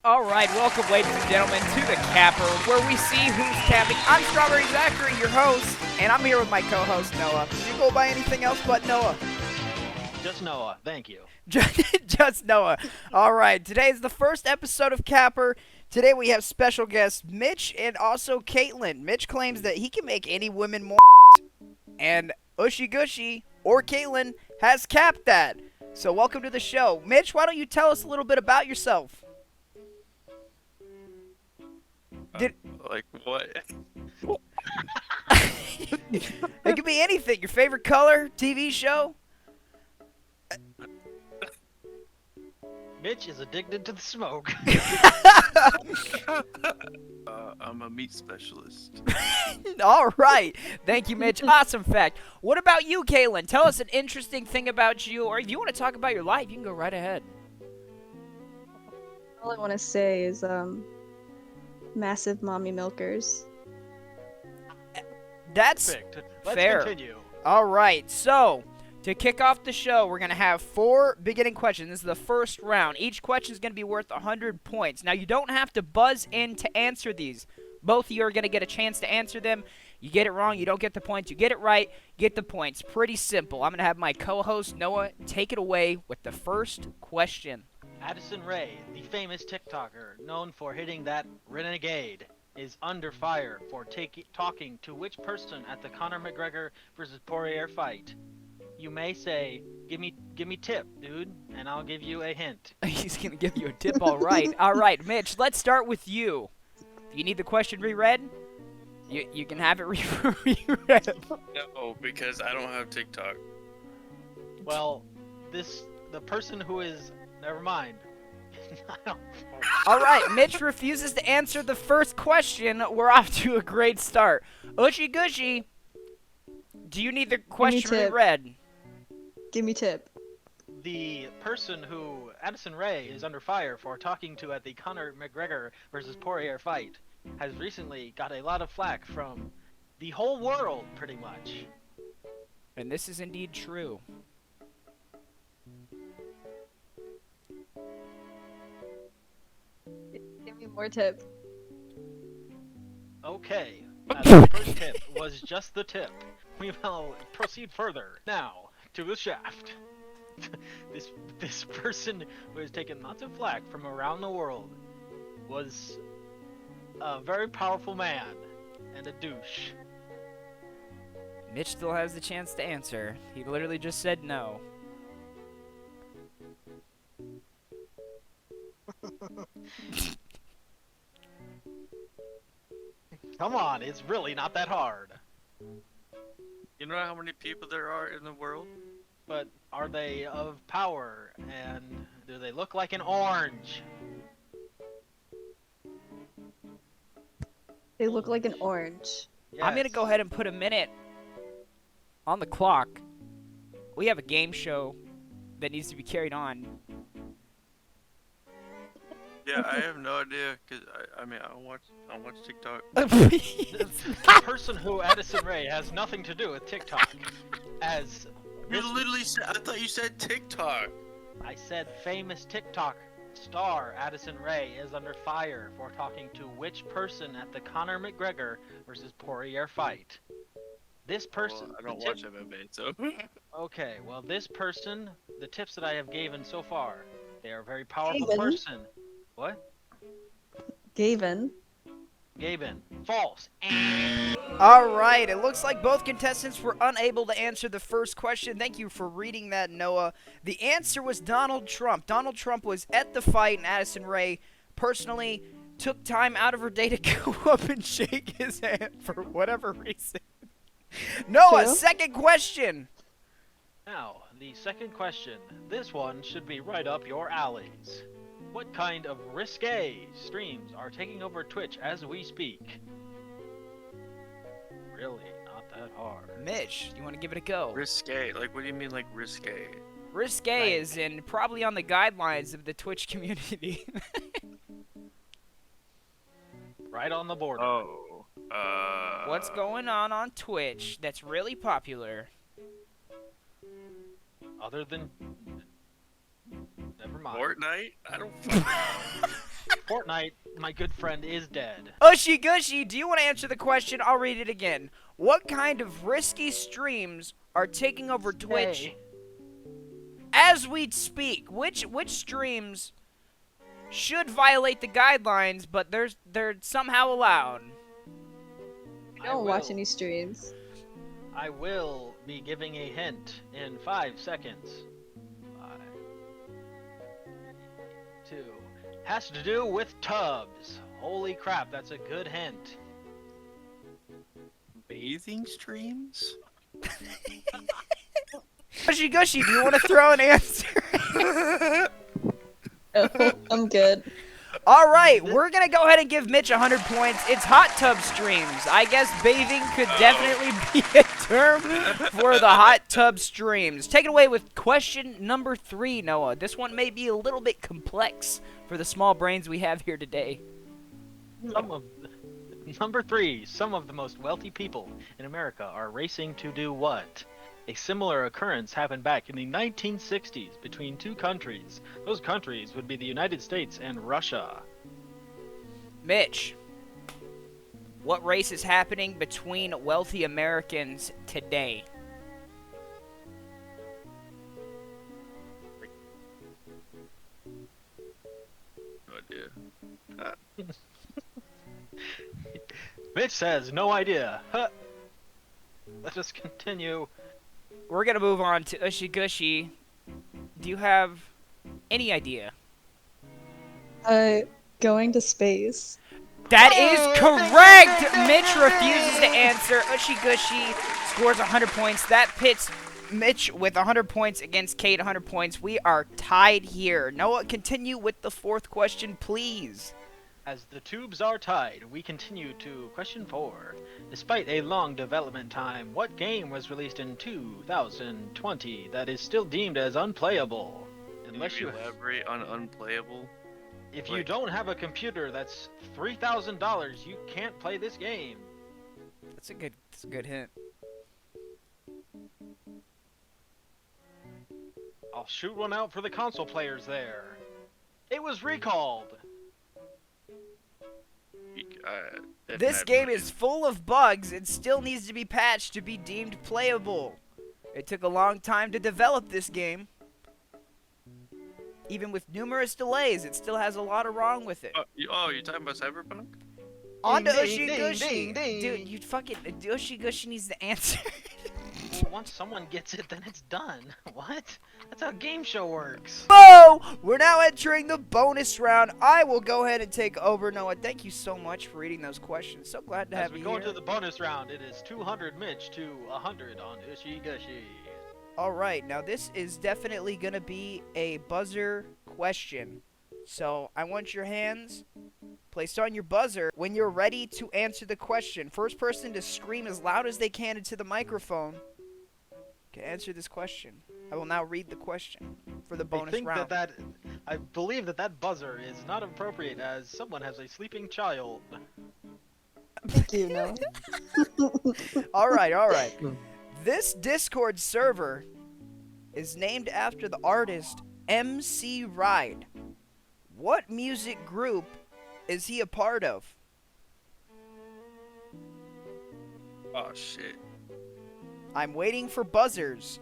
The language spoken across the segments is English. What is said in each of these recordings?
All right, welcome, ladies and gentlemen, to the Capper, where we see who's capping. I'm Strawberry Zaiquiri, your host, and I'm here with my co-host, Noah. Do you go by anything else but Noah? Just Noah, thank you. Just Noah. All right, today is the first episode of Capper. Today we have special guests Mitch and also Caitlin. Mitch claims that he can make any woman more and Ushy Gushy, or Caitlin, has capped that. So welcome to the show. Mitch, why don't you tell us a little bit about yourself? Like what? It could be anything. Your favorite color, TV show? Mitch is addicted to the smoke. I'm a meat specialist. All right. Thank you, Mitch. Awesome fact. What about you, Caitlin? Tell us an interesting thing about you, or if you want to talk about your life, you can go right ahead. All I want to say is, massive mommy milkers. That's Perfect. Let's fair. continue. All right. So, to kick off the show, we're going to have 4 beginning questions. This is the first round. Each question is going to be worth 100 points. Now, you don't have to buzz in to answer these. Both of you are going to get a chance to answer them. You get it wrong, you don't get the points. You get it right, get the points. Pretty simple. I'm going to have my co-host, Noah, take it away with the first question. Addison Rae, the famous TikToker known for hitting that renegade, is under fire for talking to which person at the Conor McGregor versus Poirier fight? You may say, give me tip, dude, and I'll give you a hint. He's going to give you a tip, all right. All right, Mitch, let's start with you. If you need the question reread, you can have it reread. No, because I don't have TikTok. Well, the person who is, never mind. I don't- All right, Mitch refuses to answer the first question. We're off to a great start. Ushy Gushy, do you need the question tip. reread? Give me tip. The person who Addison Rae is under fire for talking to at the Conor McGregor versus Poirier fight has recently got a lot of flack from the whole world, pretty much. And this is indeed true. Give me more tip. Okay, the first tip was just the tip. We will proceed further now to the shaft. This person who has taken lots of flack from around the world was a very powerful man and a douche. Mitch still has the chance to answer. He literally just said no. Come on, it's really not that hard. You know how many people there are in the world? But are they of power, and do they look like an orange? They look like an orange. I'm going to go ahead and put a minute on the clock. We have a game show that needs to be carried on. Yeah, I have no idea, cause I watch TikTok. The person who Addison Rae has nothing to do with TikTok. As You literally said. I thought you said TikTok. I said, famous TikTok star Addison Rae is under fire for talking to which person at the Conor McGregor versus Poirier fight? This person. Well, I don't the watch tip- MMA, so. Okay, well, this person, the tips that I have given so far, they are a very powerful Gavin. person. What? Gavin. Gavin. False. All right, it looks like both contestants were unable to answer the first question. Thank you for reading that, Noah. The answer was Donald Trump. Donald Trump was at the fight, and Addison Rae personally took time out of her day to go up and shake his hand for whatever reason. Noah, True. second question. Now, the second question. This one should be right up your alleys. What kind of risque streams are taking over Twitch as we speak? Really, not that hard. Mitch, you want to give it a go? Risque. Like, what do you mean, like risque? Risque Right. is in probably on the guidelines of the Twitch community. Right on the border. Oh. What's going on Twitch that's really popular? Other than... Never mind. Fortnite? I don't fucking know. Fortnite, my good friend, is dead. Ushi Gushi, do you want to answer the question? I'll read it again. What kind of risky streams are taking over Twitch Hey, as we speak? Which streams should violate the guidelines, but they're somehow allowed? I don't watch any streams. I will be giving a hint in 5 seconds. 5, 2. Has to do with tubs. Holy crap, that's a good hint. Bathing streams? Ushi Gushi, do you want to throw an answer? Oh, I'm good. All right, we're gonna go ahead and give Mitch 100 points. It's hot tub streams. I guess bathing could definitely be a term for the hot tub streams. Take it away with question number 3, Noah. This one may be a little bit complex for the small brains we have here today. Number 3. Some of the most wealthy people in America are racing to do what? A similar occurrence happened back in the 1960s between 2 countries. Those countries would be the United States and Russia. Mitch, what race is happening between wealthy Americans today? No idea. Mitch says, no idea. Huh. Let's just continue. We're gonna move on to Ushi Gushi. Do you have any idea? Going to space. That is correct! Mitch refuses to answer. Ushi Gushi scores 100 points. That pits Mitch with 100 points against Kate 100 points. We are tied here. Noah, continue with the 4th question, please. As the tubes are tied, we continue to question 4. Despite a long development time, what game was released in 2020 that is still deemed as unplayable? Unless Can you elaborate on unplayable? If you don't have a computer that's $3,000, you can't play this game. That's a good hint. I'll shoot one out for the console players there. It was recalled. This game is full of bugs. It still needs to be patched to be deemed playable. It took a long time to develop this game. Even with numerous delays, it still has a lot of wrong with it. You're talking about Cyberpunk? On to Ding, Ushi ding, Gushi. ding, ding. Dude, you fucking... Ushi Gushi needs to answer. Well, once someone gets it, then it's done. What? That's how a game show works. Bo! We're now entering the bonus round. I will go ahead and take over. Noah, thank you so much for reading those questions. So glad to As have we you go here. into the bonus round, it is 200 Mitch to 100 on Ushi Gushi. All right, now this is definitely going to be a buzzer question. So I want your hands placed on your buzzer when you're ready to answer the question. First person to scream as loud as they can into the microphone can answer this question. I will now read the question for the bonus round. I believe that buzzer is not appropriate as someone has a sleeping child. Thank you, Noah. All right. This Discord server is named after the artist MC Ride. What music group is he a part of? Oh shit. I'm waiting for buzzers.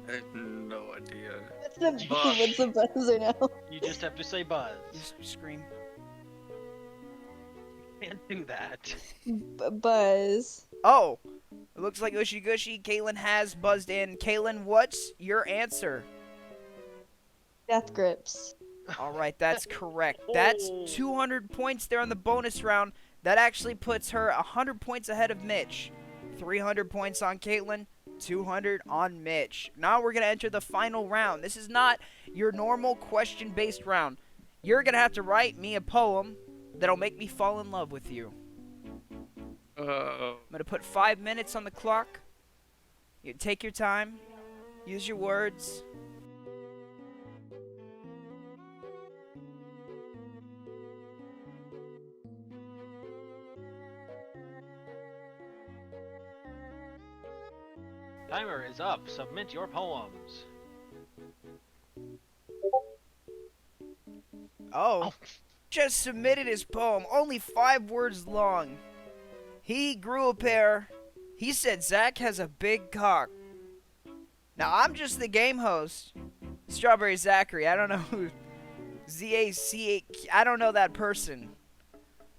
I have no idea. What's the buzzer now? You just have to say buzz. Just scream. Can't do that. Buzz. Oh, it looks like Ushi Gushi. Kaylin has buzzed in. Kaylin, what's your answer? Death grips. All right, that's correct. That's 200 points there on the bonus round. That actually puts her 100 points ahead of Mitch. 300 points on Caitlin, 200 on Mitch. Now we're going to enter the final round. This is not your normal question-based round. You're going to have to write me a poem that'll make me fall in love with you. I'm going to put 5 minutes on the clock. You take your time. Use your words. Timer is up. Submit your poems. Oh, just submitted his poem, only 5 words long. He grew a pair. He said Zach has a big cock. Now, I'm just the game host, Strawberry Zachary. I don't know who Z-A-C-A, I don't know that person.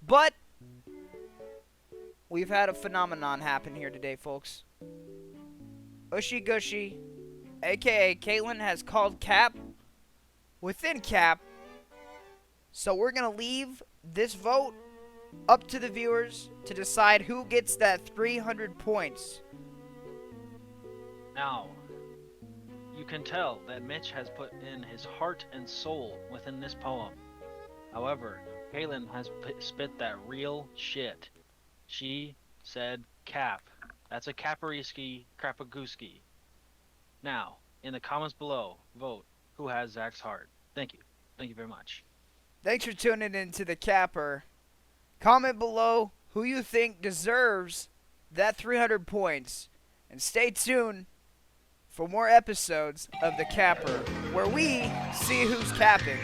But we've had a phenomenon happen here today, folks. Ushy Gushy, aka Caitlin, has called Cap within Cap. So we're going to leave this vote up to the viewers to decide who gets that 300 points. Now, you can tell that Mitch has put in his heart and soul within this poem. However, Kaylin has spit that real shit. She said cap. That's a capariski crapagooski. Now, in the comments below, vote who has Zach's heart. Thank you. Thank you very much. Thanks for tuning in to the Capper. Comment below who you think deserves that 300 points. And stay tuned for more episodes of the Capper, where we see who's capping.